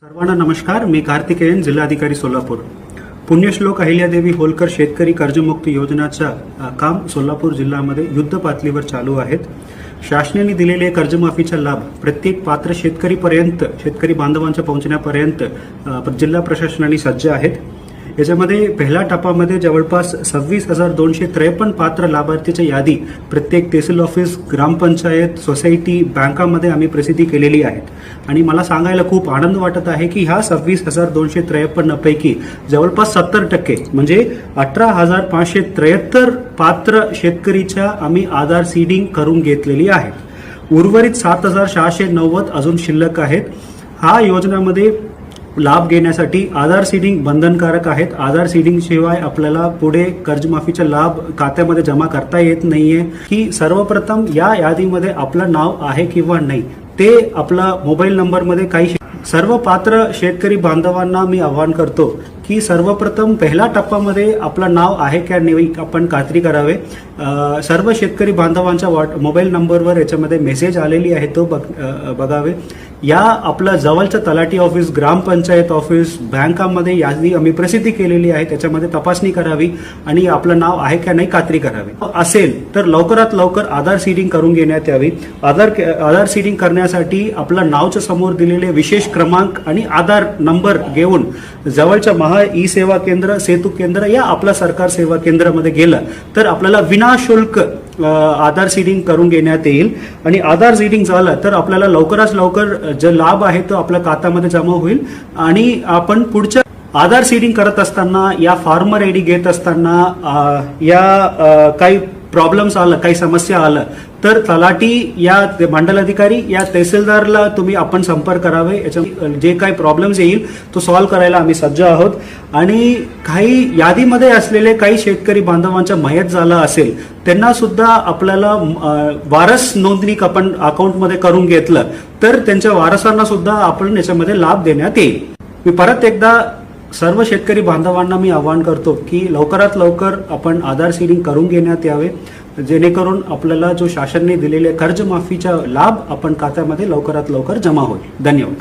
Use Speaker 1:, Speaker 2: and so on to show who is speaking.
Speaker 1: सर्वांना नमस्कार. मी कार्तिकेयन, जिल्हाधिकारी सोलापूर. पुण्यश्लोक अहिल्यादेवी होलकर शेतकरी कर्जमुक्ती योजनाचा काम सोलापूर जिल्ह्यामध्ये युद्ध पातळीवर चालू आहेत. शासनाने दिलेले कर्जमाफीचा लाभ प्रत्येक पात्र शेतकरी बांधवांच्या पोहोचण्यापर्यंत जिल्हा प्रशासनाने सज्ज आहेत. याच्यामध्ये पहिल्या टप्प्यामध्ये जवळपास 26,253 पात्र लाभार्थीची यादी प्रत्येक तहसील ऑफिस, ग्रामपंचायत, सोसायटी, बँकामध्ये आम्ही प्रसिद्धी केलेली आहेत आणि मला सांगायला खूप आनंद वाटत आहे की ह्या 26,253 पैकी जवळपास 70% म्हणजे 18,573 पात्र शेतकरीच्या आम्ही आधार सीडिंग करून घेतलेली आहेत. उर्वरित 7,690 अजून शिल्लक आहेत. हा योजनामध्ये लाभ घेण्यासाठी आधार सीडिंग बंधनकारक आहेत. आधार सीडिंग शिवाय आपल्याला पुढे कर्जमाफीचा लाभ खात्यामध्ये जमा करता येत नाहीये. की सर्वप्रथम या यादीमध्ये आपलं नाव आहे किंवा नाही ते आपला मोबाईल नंबरमध्ये काही सर्व पात्र शेतकरी बांधवांना मी आवाहन करतो की सर्वप्रथम पहिल्या टप्प्यामध्ये आपलं नाव आहे का नाही आपण खात्री करावे. सर्व शेतकरी बांधवांच्या मोबाईल नंबरवर याच्यामध्ये मेसेज आलेली आहे तो बघावे. या आपलं जवळचं तलाठी ऑफिस, ग्रामपंचायत ऑफिस, बँकामध्ये यादी आम्ही प्रसिद्धी केलेली आहे त्याच्यामध्ये तपासणी करावी आणि आपलं नाव आहे का नाही खात्री करावी. असेल तर लवकरात लवकर आधार सीडिंग करून घेण्यात यावी. आधार सीडिंग करण्यासाठी आपलं नावच्या समोर दिलेले विशेष क्रमांक आणि आधार नंबर घेऊन जवळच्या महा ई सेवा केंद्र, सेतू केंद्र या आपला सरकार सेवा केंद्रामध्ये गेलं तर आपल्याला विनाशुल्क आधार सीडिंग करून घेण्यात येईल आणि आधार सीडिंग झालं तर आपल्याला लवकरात लवकर जो लाभ आहे तो आपल्या खात्यामध्ये जमा होईल आणि आपण पुढच्या आधार सीडिंग करत असताना या फार्मर आयडी घेत असताना या काही प्रॉब्लेम्स आलं, काही समस्या आलं तर तलाठी या मंडल अधिकारी या तहसीलदारला तुम्ही आपण संपर्क करावे. याच्या जे काही प्रॉब्लेम्स येईल तो सॉल्व्ह करायला आम्ही सज्ज आहोत. आणि काही यादीमध्ये असलेले काही शेतकरी बांधवांचा मयत झाला असेल त्यांना सुद्धा आपल्याला वारस नोंदणी आपण अकाउंटमध्ये करून घेतलं तर त्यांच्या वारसांना सुद्धा आपण याच्यामध्ये लाभ देण्यात येईल. मी परत एकदा सर्व शेतकरी बांधवांना मी आवाहन करतो की लवकरात लवकर आपण आधार सीडिंग करून घेण्यात यावे जेणेकरून आपल्याला जो शासनाने दिलेले कर्जमाफीचा लाभ आपण खात्यामध्ये लवकरात लवकर जमा होईल. धन्यवाद.